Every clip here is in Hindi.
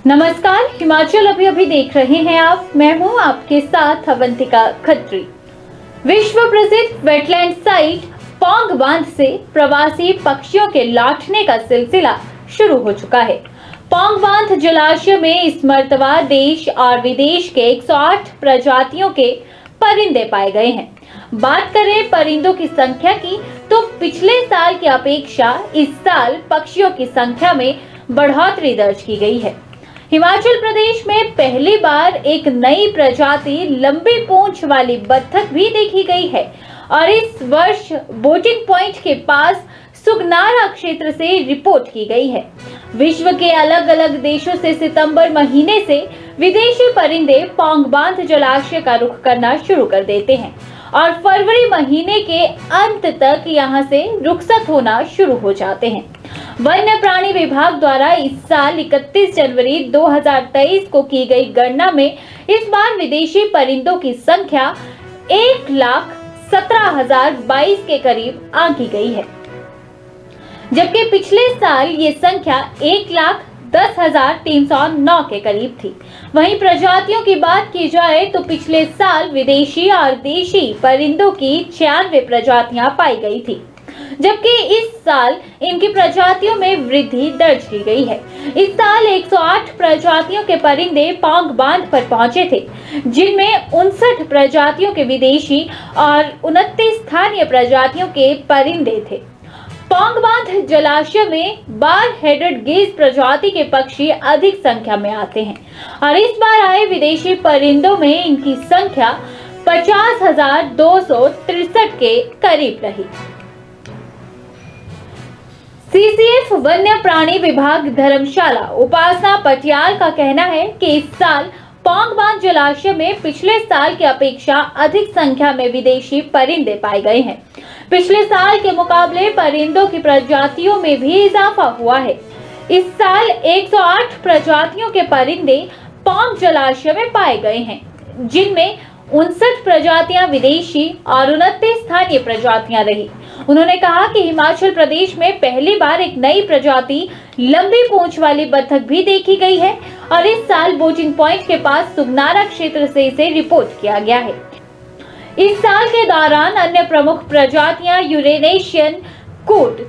नमस्कार, हिमाचल अभी देख रहे हैं आप। मैं हूं आपके साथ अवंतिका खत्री। विश्व प्रसिद्ध वेटलैंड साइट पौंग बांध से प्रवासी पक्षियों के लौटने का सिलसिला शुरू हो चुका है। पौंग बांध जलाशय में इस मर्तबा देश और विदेश के 108 प्रजातियों के परिंदे पाए गए हैं। बात करें परिंदों की संख्या की, तो पिछले साल की अपेक्षा इस साल पक्षियों की संख्या में बढ़ोतरी दर्ज की गई है। हिमाचल प्रदेश में पहली बार एक नई प्रजाति लंबी पूंछ वाली बत्तख भी देखी गई है और इस वर्ष बोटिंग पॉइंट के पास सुगनारा क्षेत्र से रिपोर्ट की गई है। विश्व के अलग अलग देशों से सितंबर महीने से विदेशी परिंदे पौंग बांध जलाशय का रुख करना शुरू कर देते हैं और फरवरी महीने के अंत तक यहां से रुखसत होना शुरू हो जाते हैं। वन्य प्राणी विभाग द्वारा इस साल 31 जनवरी 2023 को की गई गणना में इस बार विदेशी परिंदों की संख्या 1,17,022 के करीब आंकी गई है, जबकि पिछले साल ये संख्या 1,10,309 के करीब थी। वहीं प्रजातियों की बात की जाए तो पिछले साल विदेशी और देशी परिंदों की 96 प्रजातियां पाई गई थी, जबकि इस साल इनकी प्रजातियों में वृद्धि दर्ज की गई है। इस साल 108 प्रजातियों के परिंदे पौंग बांध पर पहुंचे थे, जिनमें 59 प्रजातियों के विदेशी और 29 स्थानीय प्रजातियों के परिंदे थे। पौंग बांध जलाशय में बार हेडेड गेज प्रजाति के पक्षी अधिक संख्या में आते हैं और इस बार आए विदेशी परिंदों में इनकी संख्या 50,263 के करीब रही। सीसीएफ वन्य प्राणी विभाग धर्मशाला उपासना पटियाल का कहना है कि इस साल पौंग बांध जलाशय में पिछले साल की अपेक्षा अधिक संख्या में विदेशी परिंदे पाए गए हैं। पिछले साल के मुकाबले परिंदों की प्रजातियों में भी इजाफा हुआ है। इस साल 108 प्रजातियों के परिंदे पौंग जलाशय में पाए गए हैं, जिनमें 59 प्रजातियां विदेशी और 29 स्थानीय प्रजातियां रही। उन्होंने कहा कि हिमाचल प्रदेश में पहली बार एक नई प्रजाति लंबी पूंछ वाली बत्तख भी देखी गई है और इस साल बोटिंग पॉइंट के पास सुगनारा क्षेत्र से इसे रिपोर्ट किया गया है। इस साल के दौरान अन्य प्रमुख प्रजातियां Eurasian coot,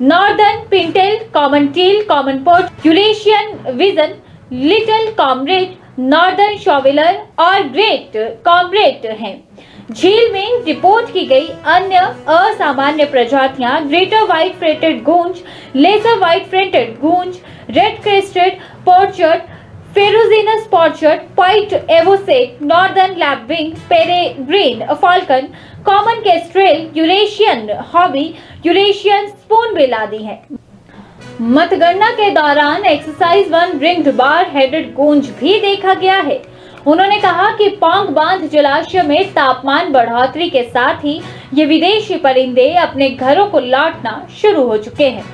northern pintail, common teal, common pochard, Eurasian wigeon, little cormorant, northern shoveler और ग्रेट कॉमरेड हैं। झील में रिपोर्ट की गई अन्य असामान्य प्रजातियां greater white fronted goose, lesser white fronted goose, red crested pochard, ferruginous pochard, white avocet, northern lapwing, peregrine falcon, common kestrel, Eurasian hobby, Eurasian spoonbill आदि हैं। मतगणना के दौरान एक्सरसाइज 1 रिंग्ड बार हेडेड गूंज भी देखा गया है। उन्होंने कहा कि पौंग बांध जलाशय में तापमान बढ़ोतरी के साथ ही ये विदेशी परिंदे अपने घरों को लौटना शुरू हो चुके हैं।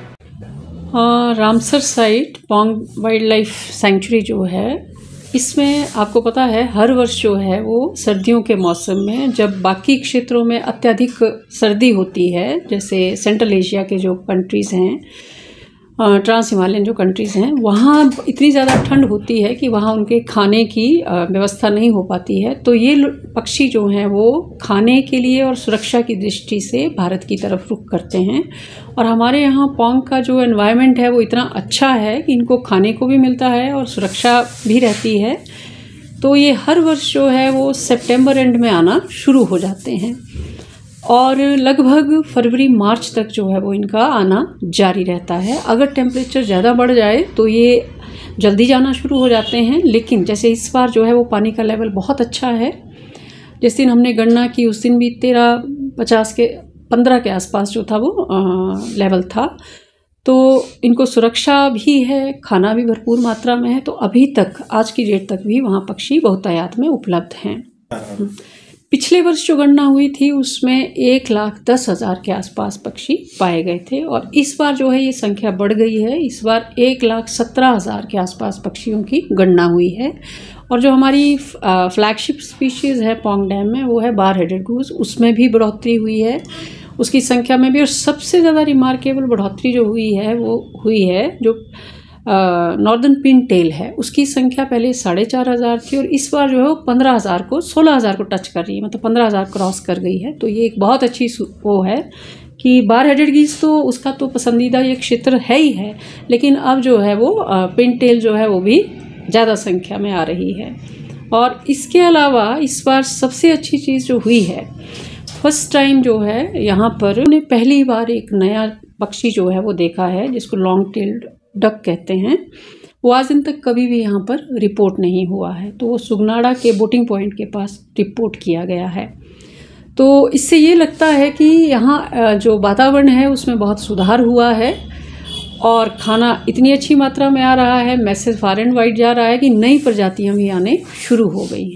Ramsar site Pong wild life sanctuary जो है, इसमें आपको पता है हर वर्ष जो है वो सर्दियों के मौसम में, जब बाकी क्षेत्रों में अत्यधिक सर्दी होती है, जैसे सेंट्रल एशिया के जो कंट्रीज़ हैं, ट्रांस हिमालयन जो कंट्रीज़ हैं, वहाँ इतनी ज़्यादा ठंड होती है कि वहाँ उनके खाने की व्यवस्था नहीं हो पाती है। तो ये पक्षी जो हैं वो खाने के लिए और सुरक्षा की दृष्टि से भारत की तरफ रुख करते हैं और हमारे यहाँ पौंग का जो एनवायरनमेंट है वो इतना अच्छा है कि इनको खाने को भी मिलता है और सुरक्षा भी रहती है। तो ये हर वर्ष जो है वो सितंबर एंड में आना शुरू हो जाते हैं और लगभग फरवरी मार्च तक जो है वो इनका आना जारी रहता है। अगर टेम्परेचर ज़्यादा बढ़ जाए तो ये जल्दी जाना शुरू हो जाते हैं, लेकिन जैसे इस बार जो है वो पानी का लेवल बहुत अच्छा है। जिस दिन हमने गणना की उस दिन भी 15 के आसपास जो था वो लेवल था। तो इनको सुरक्षा भी है, खाना भी भरपूर मात्रा में है। तो अभी तक आज की डेट तक भी वहाँ पक्षी बहुतायत में उपलब्ध हैं। पिछले वर्ष जो गणना हुई थी उसमें 1,10,000 के आसपास पक्षी पाए गए थे और इस बार जो है ये संख्या बढ़ गई है। इस बार 1,17,000 के आसपास पक्षियों की गणना हुई है और जो हमारी फ्लैगशिप स्पीशीज़ है पौंग डैम में वो है बार हेडेड गूज, उसमें भी बढ़ोतरी हुई है उसकी संख्या में भी। और सबसे ज़्यादा रिमार्केबल बढ़ोतरी जो हुई है वो हुई है जो नॉर्दर्न पिन टेल है, उसकी संख्या पहले 4,500 थी और इस बार जो है वो 15,000 को 16,000 को टच कर रही है, मतलब 15,000 क्रॉस कर गई है। तो ये एक बहुत अच्छी वो है कि बार हेडेड गीज़ तो उसका तो पसंदीदा ये क्षेत्र है ही है, लेकिन अब जो है वो पिन टेल जो है वो भी ज़्यादा संख्या में आ रही है। और इसके अलावा इस बार सबसे अच्छी चीज़ जो हुई है, फर्स्ट टाइम जो है यहाँ पर उन्हें पहली बार एक नया पक्षी जो है वो देखा है, जिसको लॉन्ग टेल्ड डक कहते हैं। वो आज दिन तक कभी भी यहाँ पर रिपोर्ट नहीं हुआ है, तो वो सुगनाड़ा के बोटिंग पॉइंट के पास रिपोर्ट किया गया है। तो इससे ये लगता है कि यहाँ जो वातावरण है उसमें बहुत सुधार हुआ है और खाना इतनी अच्छी मात्रा में आ रहा है, मैसेज फार एंड वाइड जा रहा है कि नई प्रजातियाँ भी आने शुरू हो गई हैं।